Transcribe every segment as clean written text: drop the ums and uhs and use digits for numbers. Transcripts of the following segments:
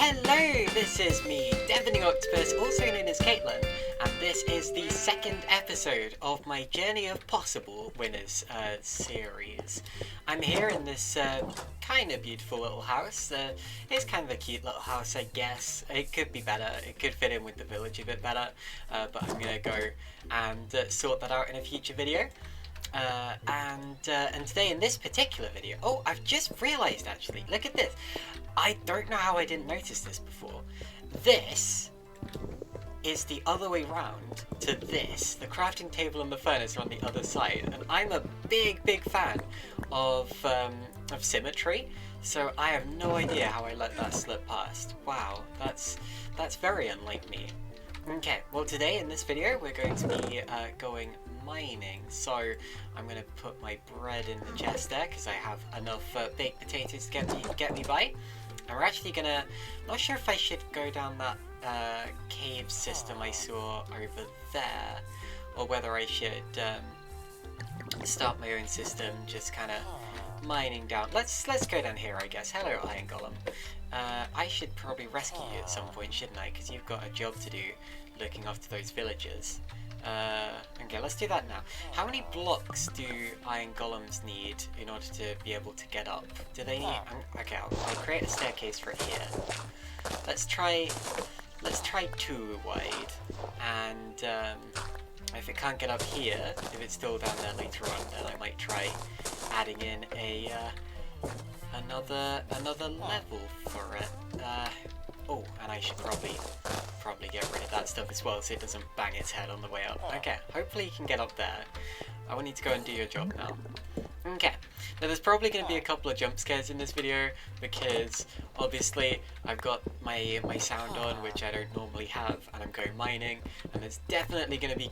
Hello, this is me, Deafening Octopus, also known as Caitlin, and this is the second episode of my Journey of Possible Winners series. I'm here in this kind of beautiful little house. It's kind of a cute little house, I guess. It could be better, it could fit in with the village a bit better, but I'm going to go and sort that out in a future video. And today in this particular video, oh, I've just realised actually, look at this. I don't know how I didn't notice this before. This is the other way round to this. The crafting table and the furnace are on the other side, and I'm a big fan of symmetry, so I have no idea how I let that slip past. Wow, that's very unlike me. Okay, well today in this video we're going to be going mining, so I'm going to put my bread in the chest there because I have enough baked potatoes to get me by. And we're actually gonna, not sure if I should go down that cave system I saw over there, or whether I should start my own system, just kind of mining down. Let's go down here, I guess. Hello, Iron Golem. I should probably rescue you at some point, shouldn't I? Because you've got a job to do looking after those villagers. Okay, let's do that now. How many blocks do iron golems need in order to be able to get up? Do they need... okay, I'll create a staircase for it here. Let's try 2 wide, and if it can't get up here, if it's still down there later on, then I might try adding in a another level for it. Oh, and I should probably get rid of that stuff as well so it doesn't bang its head on the way up. Okay, hopefully you can get up there. I will need to go and do your job now. Okay, now there's probably going to be a couple of jump scares in this video because obviously I've got my sound on, which I don't normally have, and I'm going mining, and there's definitely going to be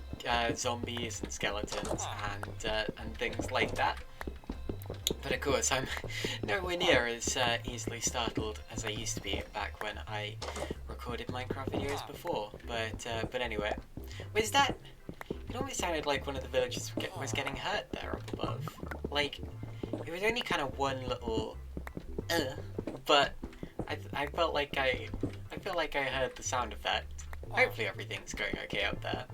zombies and skeletons and things like that. But of course, I'm nowhere near as easily startled as I used to be back when I recorded Minecraft videos before. But anyway, was that? It almost sounded like one of the villagers was getting hurt there up above. Like, it was only kind of one little, but I felt like I heard the sound effect. Hopefully everything's going okay up there.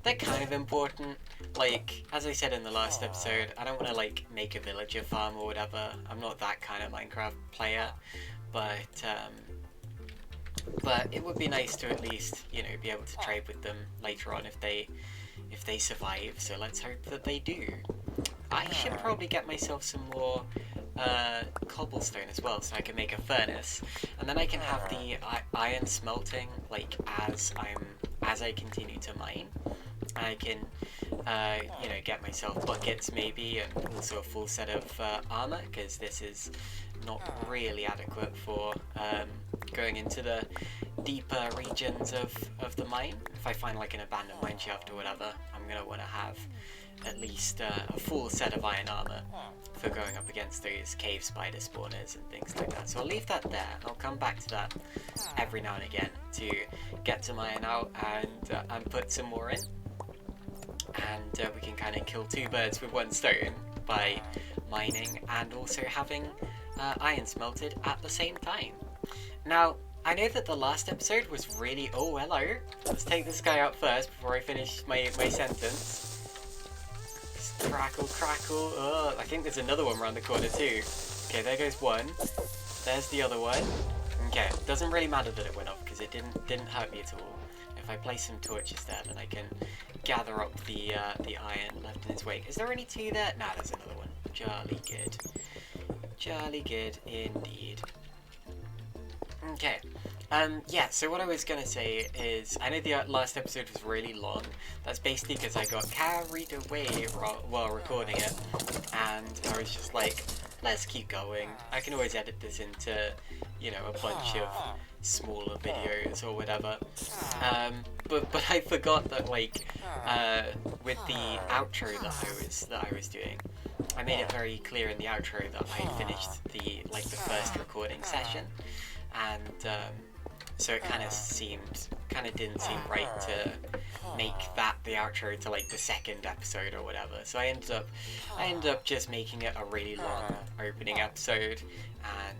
They're kind of important. Like, as I said in the last episode, I don't want to like make a villager farm or whatever. I'm not that kind of Minecraft player, but it would be nice to at least, you know, be able to trade with them later on if they survive. So let's hope that they do. I should probably get myself some more cobblestone as well, so I can make a furnace, and then I can have the iron smelting like as I continue to mine. I can, you know, get myself buckets maybe, and also a full set of armor, because this is not really adequate for going into the deeper regions of the mine. If I find like an abandoned mine shaft or whatever, I'm going to want to have at least a full set of iron armor for going up against those cave spider spawners and things like that. So I'll leave that there. I'll come back to that every now and again to get some iron out and put some more in. And we can kind of kill 2 birds with 1 stone by mining and also having iron smelted at the same time. Now, I know that the last episode was really... Oh, hello. Let's take this guy out first before I finish my sentence. Just crackle. Oh, I think there's another one around the corner too. Okay, there goes 1. There's the other one. Okay, doesn't really matter that it went off because it didn't hurt me at all. If I place some torches there, then I can gather up the iron left in its wake. Is there any 2 there? Nah, there's another one. Jolly good. Jolly good indeed. Okay. Yeah, so what I was going to say is, I know the last episode was really long. That's basically because I got carried away while recording it, and I was just like, let's keep going. I can always edit this into, you know, a bunch of smaller videos or whatever. But I forgot that, like, with the outro that I was doing, I made it very clear in the outro that I had finished the first recording session, and so it kind of didn't seem right to make that the outro to like the second episode or whatever. So I ended up just making it a really long opening episode, and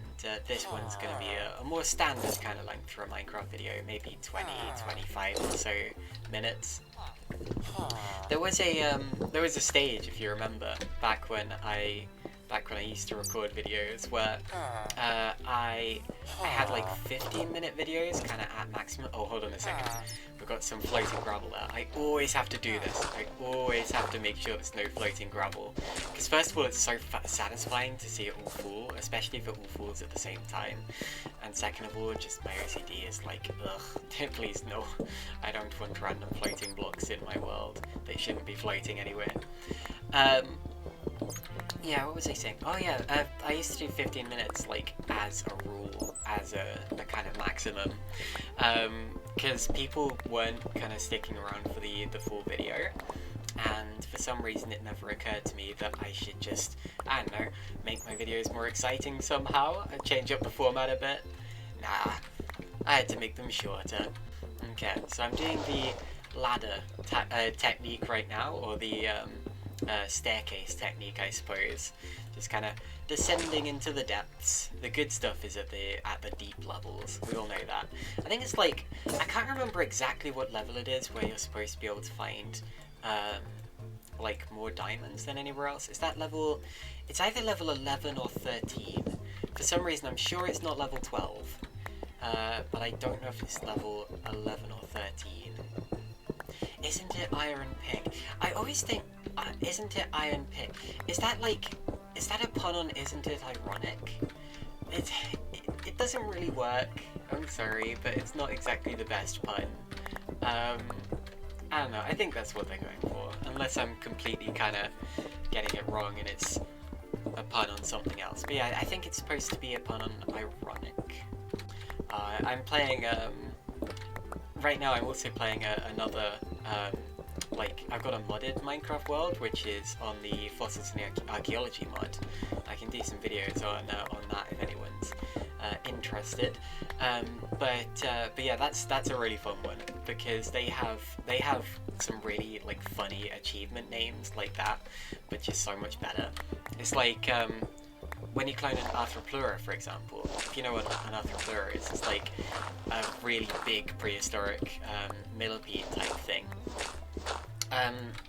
this one's going to be a more standard kind of length for a Minecraft video, maybe 20-25 or so minutes. There was a stage, if you remember, back when I used to record videos where I had like 15-minute videos kind of at maximum. Oh, hold on a second. We've got some floating gravel there. I always have to do this. I always have to make sure there's no floating gravel. Because first of all, it's so satisfying to see it all fall, especially if it all falls at the same time. And second of all, just my OCD is like, ugh, please no. I don't want random floating blocks in my world. They shouldn't be floating anywhere. Yeah, what was I saying? Oh yeah, I used to do 15 minutes, like, as a rule, as a kind of maximum, because people weren't kind of sticking around for the full video, and for some reason it never occurred to me that I should just, I don't know, make my videos more exciting somehow, and change up the format a bit. Nah, I had to make them shorter. Okay, so I'm doing the ladder technique right now, or the staircase technique, I suppose. Just kind of descending into the depths. The good stuff is at the deep levels. We all know that. I think it's like, I can't remember exactly what level it is where you're supposed to be able to find like more diamonds than anywhere else. Is that level? It's either level 11 or 13. For some reason, I'm sure it's not level 12. But I don't know if it's level 11 or 13. Isn't it Iron Pick? I always think, isn't it Iron Pick? Is that a pun on Isn't It Ironic? It doesn't really work. I'm sorry, but it's not exactly the best pun. I don't know, I think that's what they're going for. Unless I'm completely kind of getting it wrong and it's a pun on something else. But yeah, I think it's supposed to be a pun on ironic. I'm playing, right now I'm also playing another, like, I've got a modded Minecraft world, which is on the Fossils and Archaeology mod. I can do some videos on that if anyone's interested. But yeah, that's a really fun one, because they have some really, like, funny achievement names like that, but just so much better. It's like, when you clone an Arthroplura, for example, if you know what an Arthroplura is, it's like a really big prehistoric millipede type thing.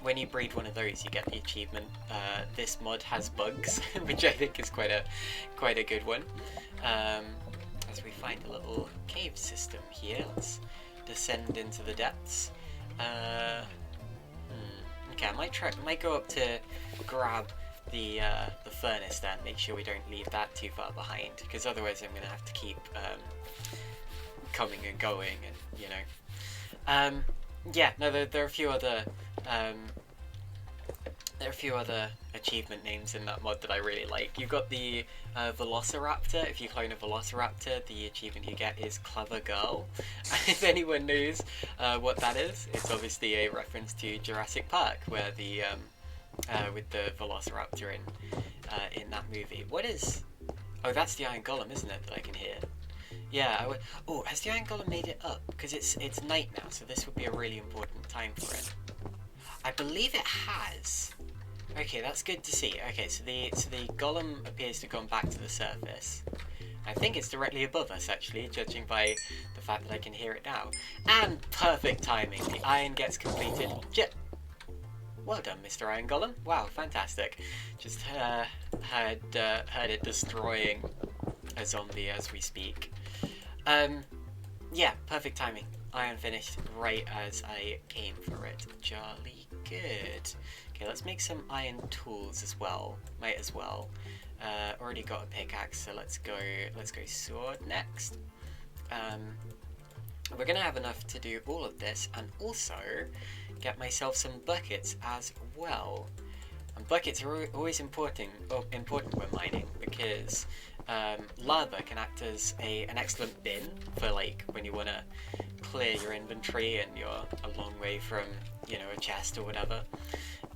When you breed one of those, you get the achievement, this mod has bugs, which I think is quite a good one. As we find a little cave system here, let's descend into the depths. Okay, I might go up to grab the furnace then, make sure we don't leave that too far behind, because otherwise I'm going to have to keep coming and going, and you know. Yeah, no, there are a few other achievement names in that mod that I really like. You've got the Velociraptor. If you clone a Velociraptor, the achievement you get is Clever Girl. If anyone knows what that is, it's obviously a reference to Jurassic Park, where the with the Velociraptor in that movie. What is? Oh, that's the Iron Golem, isn't it? That I can hear. Yeah. Oh, has the Iron Golem made it up? Because it's night now, so this would be a really important time for it. I believe it has. Okay, that's good to see. Okay, so the Golem appears to have gone back to the surface. I think it's directly above us, actually, judging by the fact that I can hear it now. And perfect timing. The iron gets completed. Well done, Mr. Iron Golem. Wow, fantastic. Just heard it destroying a zombie as we speak. Yeah, perfect timing. Iron finished right as I came for it. Jolly good. Okay, let's make some iron tools as well. Might as well. Already got a pickaxe, so let's go sword next. We're gonna have enough to do all of this, and also get myself some buckets as well. And buckets are always important when mining, because lava can act as an excellent bin for, like, when you want to clear your inventory and you're a long way from, you know, a chest or whatever.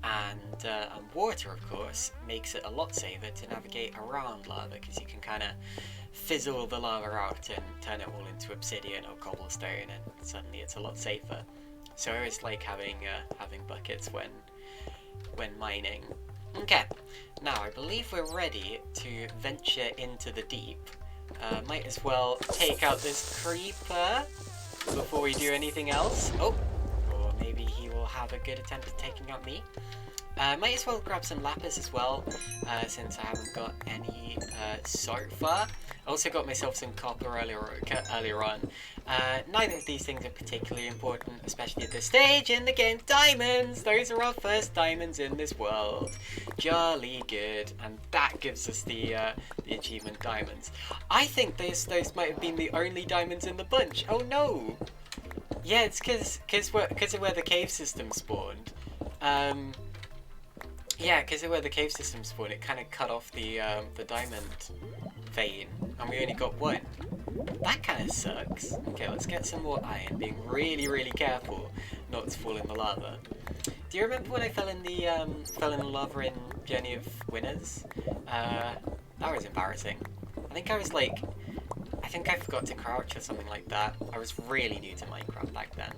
And water, of course, makes it a lot safer to navigate around lava, because you can kind of fizzle the lava out and turn it all into obsidian or cobblestone, and suddenly it's a lot safer. So I always like having buckets when mining. Okay, now I believe we're ready to venture into the deep. Might as well take out this creeper before we do anything else. Oh, or maybe he will have a good attempt at taking out me. Might as well grab some lapis as well, since I haven't got any so far. Also got myself some copper earlier on. Neither of these things are particularly important, especially at this stage in the game. Diamonds! Those are our first diamonds in this world. Jolly good. And that gives us the achievement diamonds. I think those might have been the only diamonds in the bunch. Oh no! Yeah, it's because of where the cave system spawned. Yeah, because of where the cave system spawned, it kind of cut off the diamond vein, and we only got one. That kind of sucks. Okay, let's get some more iron, being really, really careful not to fall in the lava. Do you remember when I fell in the lava in Journey of Winners? That was embarrassing. I think I forgot to crouch or something like that. I was really new to Minecraft back then.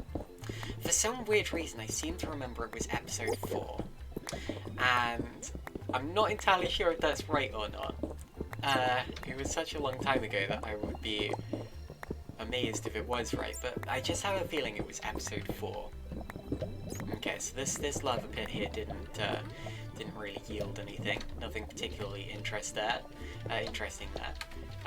For some weird reason, I seem to remember it was episode 4. And I'm not entirely sure if that's right or not. It was such a long time ago that I would be amazed if it was right, but I just have a feeling it was episode 4. Okay, so this lava pit here didn't really yield anything. Nothing particularly interesting there.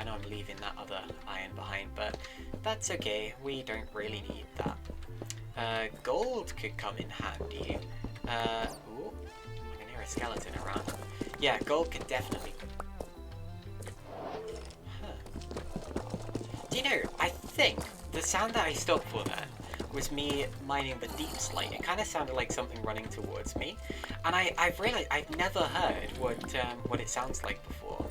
I know I'm leaving that other iron behind, but that's okay. We don't really need that. Gold could come in handy. Ooh, I can hear a skeleton around. Yeah, gold could definitely. Do you know, I think the sound that I stopped for then was me mining the deep slate. It kind of sounded like something running towards me, and I've realized I've never heard what it sounds like before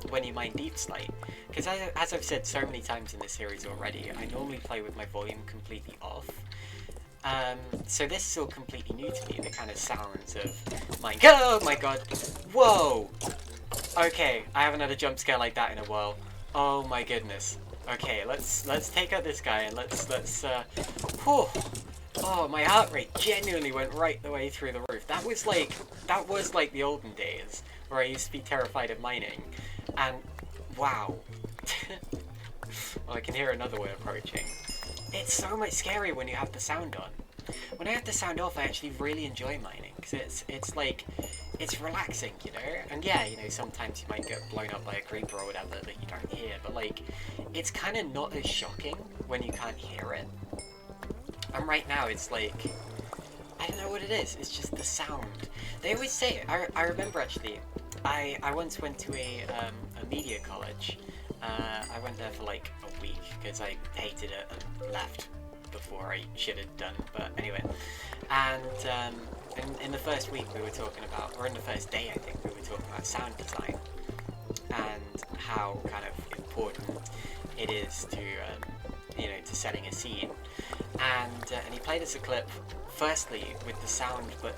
when you mine deep slate. Because as I've said so many times in this series already, I normally play with my volume completely off. So this is all completely new to me, the kind of sounds of mine. Oh my god! Whoa! Okay, I haven't had a jump scare like that in a while. Oh my goodness. Okay, let's take out this guy and let's whew. Oh, my heart rate genuinely went right the way through the roof. That was like the olden days where I used to be terrified of mining. And wow. Well, I can hear another one approaching. It's so much scarier when you have the sound on. When I have the sound off, I actually really enjoy mining, because it's like, it's relaxing, you know? And yeah, you know, sometimes you might get blown up by a creeper or whatever that you don't hear, but like, it's kind of not as shocking when you can't hear it. And right now, it's like, I don't know what it is, it's just the sound. They always say it. I remember actually, I once went to a media college. I went there for like a week because I hated it and left before I should have done. But anyway, and in the first week we were talking about, or in the first day I think, we were talking about sound design and how kind of important it is to you know, to setting a scene. And he played us a clip, firstly with the sound but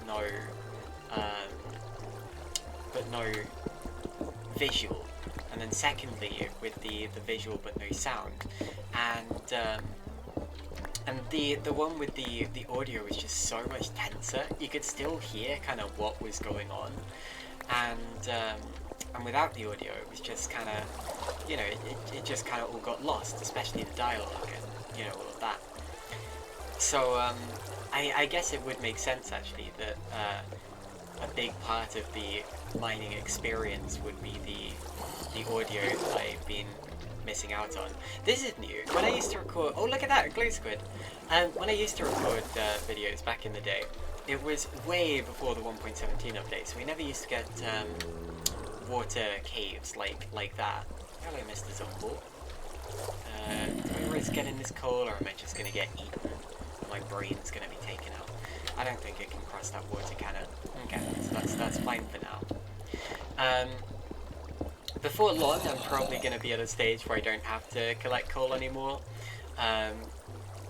no visual, and then secondly with the visual but no sound, and the one with the audio was just so much tenser. You could still hear kind of what was going on, and without the audio it was just kind of, you know, it just kind of all got lost, especially the dialogue and, you know, all of that. So I guess it would make sense actually that a big part of the mining experience would be the audio that I've been missing out on. This is new. When I used to record, oh look at that, a glue squid. When I used to record videos back in the day, it was way before the 1.17 update, so we never used to get water caves like that. Hello, Mr. Zombie. Do we risk getting this coal, or am I just gonna get eaten? My brain's gonna be taken out. I don't think it can cross that water cannon. Okay, so that's fine for now. Before long, I'm probably going to be at a stage where I don't have to collect coal anymore.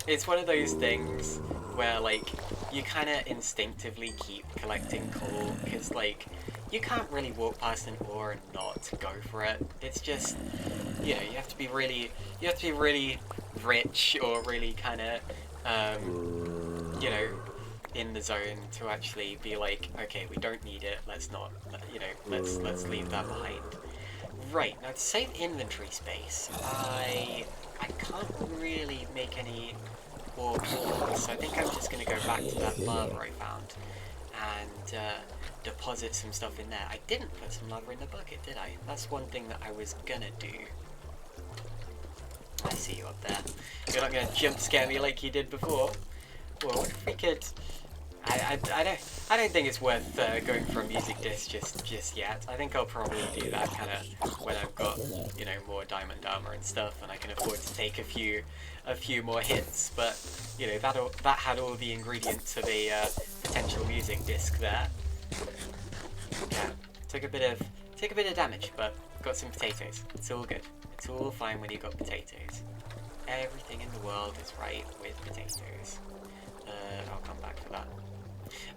It's one of those things where, like, you kind of instinctively keep collecting coal, because, like, you can't really walk past an ore and not go for it. It's just, you know, you have to be really rich or really kind of, you know, in the zone to actually be like, okay, we don't need it, let's not, you know, let's leave that behind. Right, now to save inventory space, I can't really make any more balls, so I think I'm just going to go back to that lava I found and deposit some stuff in there. I didn't put some lava in the bucket, did I? That's one thing that I was going to do. I see you up there. You're not going to jump scare me like you did before. Well, what if we could... I don't think it's worth going for a music disc just yet. I think I'll probably do that kind of when I've got, you know, more diamond armor and stuff, and I can afford to take a few more hits. But you know, that had all the ingredients of a potential music disc there. Yeah, took a bit of damage, but got some potatoes. It's all good. It's all fine when you got potatoes. Everything in the world is right with potatoes. I'll come back for that.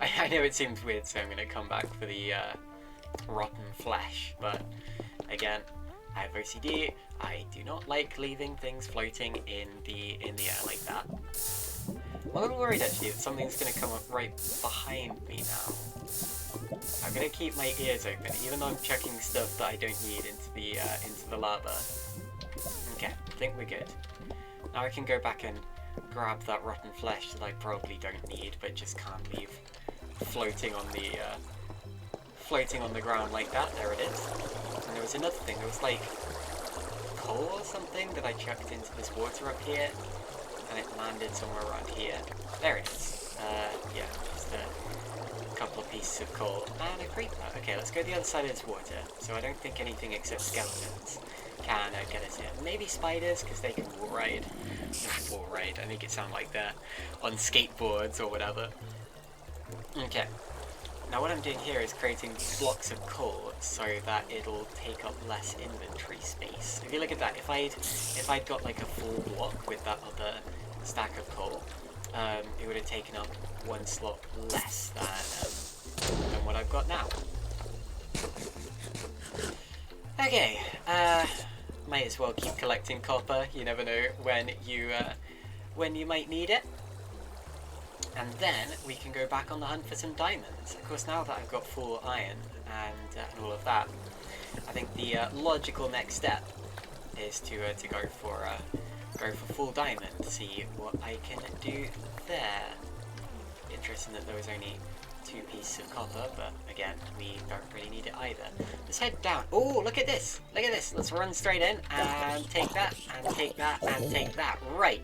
I know it seems weird, so I'm going to come back for the rotten flesh, but again, I have OCD. I do not like leaving things floating in the air like that. I'm a little worried actually that something's going to come up right behind me now. I'm going to keep my ears open, even though I'm chucking stuff that I don't need into the lava. Okay, I think we're good. Now I can go back and grab that rotten flesh that I probably don't need, but just can't leave floating on the ground like that. There it is. And there was another thing. There was like coal or something that I chucked into this water up here, and it landed somewhere around here. There it is. Yeah, just a couple of pieces of coal and a creeper. Okay, let's go the other side of this water. So I don't think anything except skeletons can get us in. Maybe spiders, because they can wall ride. Wall ride, I think it sounds like they're on skateboards or whatever. Okay, now what I'm doing here is creating blocks of coal so that it'll take up less inventory space. If you look at that, if I'd got like a full block with that other stack of coal, it would have taken up one slot less than what I've got now. Okay, might as well keep collecting copper. You never know when you might need it. And then we can go back on the hunt for some diamonds. Of course, now that I've got full iron and all of that, I think the logical next step is to go for full diamond. See what I can do there. Interesting that there was only 2 pieces of copper, but again, we don't really need it either. Let's head down. Oh, look at this! Look at this! Let's run straight in and take that, and take that, and take that. Right,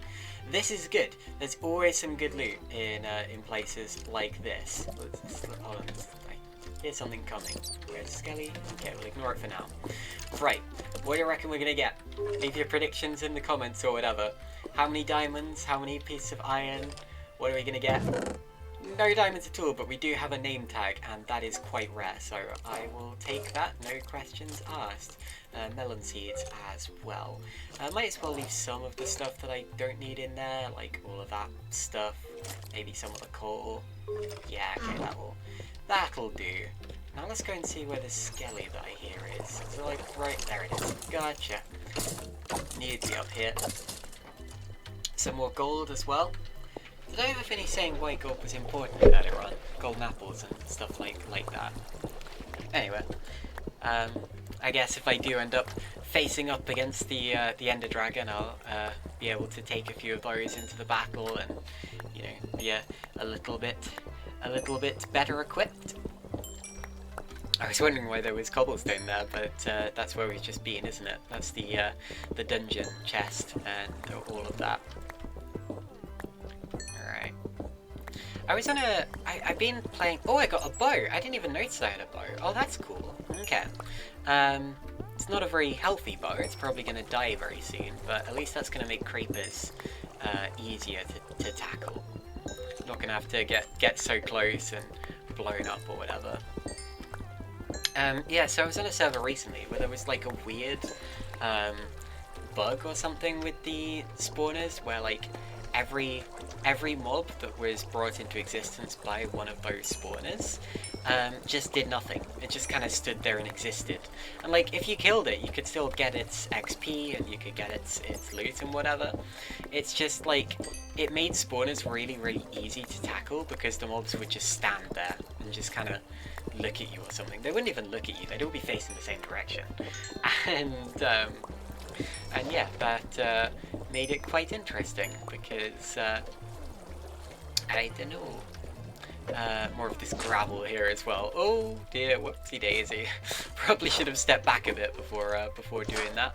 this is good. There's always some good loot in places like this. Hold on, I hear something coming. Where's Skelly? Okay, we'll ignore it for now. Right, what do you reckon we're gonna get? Leave your predictions in the comments or whatever. How many diamonds? How many pieces of iron? What are we gonna get? No diamonds at all, but we do have a name tag, and that is quite rare, so I will take that, no questions asked. Melon seeds as well. I might as well leave some of the stuff that I don't need in there, like all of that stuff, maybe some of the coal. Yeah, okay, that'll do. Now let's go and see where the skelly that I hear is. So like, right, there it is. Gotcha. Need to be up here. Some more gold as well. Did I ever finish saying why gold was important earlier on? Golden apples and stuff like that. Anyway, I guess if I do end up facing up against the Ender Dragon, I'll be able to take a few of those into the battle and, you know, be a little bit better equipped. I was wondering why there was cobblestone there, but that's where we've just been, isn't it? That's the dungeon chest and all of that. Alright. I've been playing... Oh, I got a bow! I didn't even notice I had a bow. Oh, that's cool. Okay. It's not a very healthy bow. It's probably going to die very soon, but at least that's going to make creepers easier to tackle. Not going to have to get so close and blown up or whatever. Yeah, so I was on a server recently where there was like a weird bug or something with the spawners where like every mob that was brought into existence by one of those spawners just did nothing. It just kind of stood there and existed. And like, if you killed it, you could still get its XP and you could get its loot and whatever. It's just like, it made spawners really, really easy to tackle because the mobs would just stand there and just kind of look at you or something. They wouldn't even look at you, they'd all be facing the same direction. And yeah, that made it quite interesting because, I don't know, more of this gravel here as well. Oh dear, whoopsie daisy. Probably should have stepped back a bit before doing that.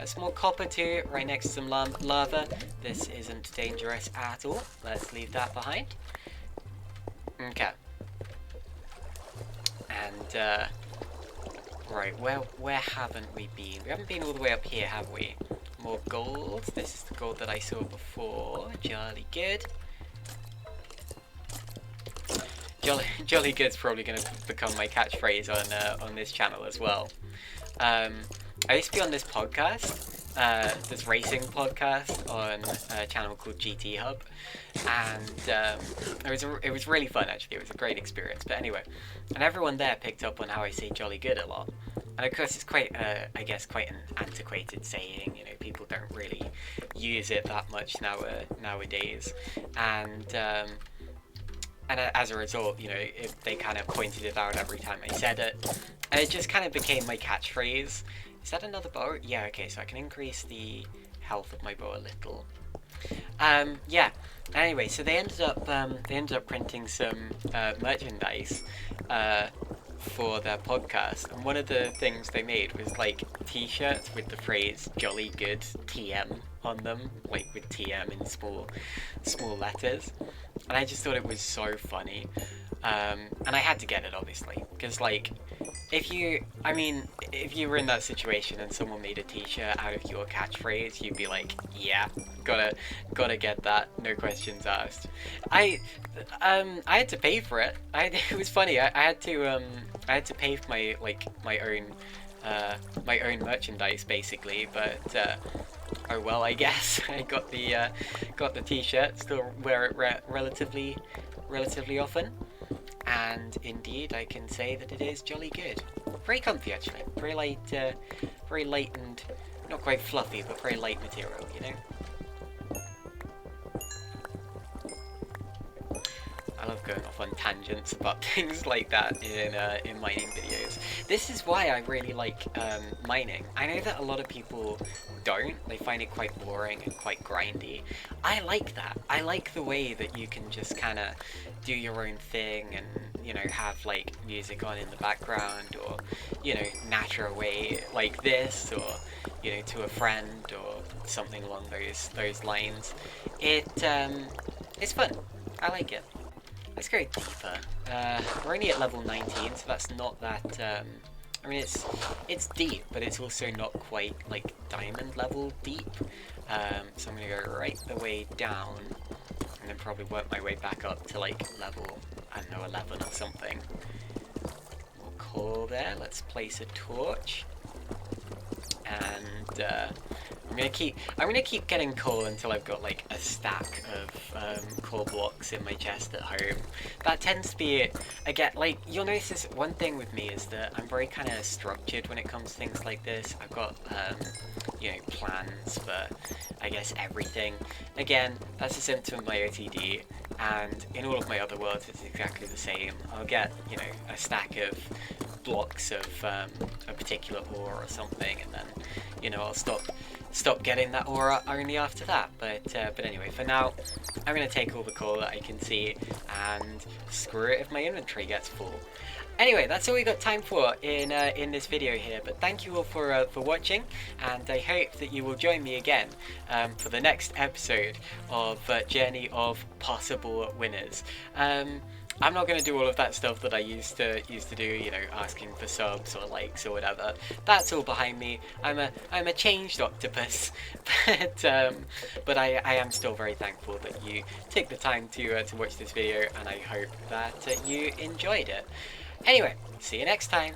Some more copper too, right next to some lava. This isn't dangerous at all. Let's leave that behind. Okay. And, right, where haven't we been? We haven't been all the way up here, have we? More gold. This is the gold that I saw before. Jolly good. Jolly good's probably going to become my catchphrase on this channel as well. I used to be on this podcast, this racing podcast on a channel called GT Hub, and it was really fun actually. It was a great experience. But anyway, and everyone there picked up on how I say jolly good a lot. And of course, it's quite, I guess, quite an antiquated saying. You know, people don't really use it that much nowadays, and as a result, you know, they kind of pointed it out every time I said it, and it just kind of became my catchphrase. Is that another bow? Yeah, okay, so I can increase the health of my bow a little. Yeah. Anyway, so they ended up printing some merchandise for their podcast, and one of the things they made was like t-shirts with the phrase "Jolly Good TM" on them, like with TM in small letters, and I just thought it was so funny. And I had to get it, obviously, because like, if you were in that situation and someone made a t-shirt out of your catchphrase, you'd be like, yeah, gotta get that, no questions asked. I had to pay for it. It was funny. I had to pay for my own merchandise basically, but oh well, I guess. I got the t-shirt. Still wear it relatively often. And indeed, I can say that it is jolly good. Very comfy, actually. Very light and not quite fluffy, but very light material, you know? I love going off on tangents about things like that in mining videos. This is why I really like mining. I know that a lot of people don't. They find it quite boring and quite grindy. I like that. I like the way that you can just kind of do your own thing and, you know, have like music on in the background, or, you know, natter away like this, or, you know, to a friend or something along those lines. It's fun. I like it. Let's go deeper. We're only at level 19, so that's not that, I mean, it's deep, but it's also not quite, like, diamond level deep. So I'm gonna go right the way down, and then probably work my way back up to, like, level, I don't know, 11 or something. More coal there. Let's place a torch. And, I'm gonna keep getting coal until I've got like a stack of coal blocks in my chest at home. That tends to be it. Again, like, you'll notice one thing with me is that I'm very kind of structured when it comes to things like this. I've got you know, plans for, I guess, everything. Again, that's a symptom of my OTD, and in all of my other worlds it's exactly the same. I'll get, you know, a stack of blocks of a particular ore or something, and then, you know, I'll stop getting that ore only after that. But anyway, for now, I'm going to take all the coal that I can see, and screw it if my inventory gets full. Anyway, that's all we got time for in this video here, but thank you all for watching, and I hope that you will join me again for the next episode of Journey of Possible Winners. I'm not going to do all of that stuff that I used to do, you know, asking for subs or likes or whatever. That's all behind me. I'm a changed octopus, but I am still very thankful that you took the time to watch this video, and I hope that you enjoyed it. Anyway, see you next time.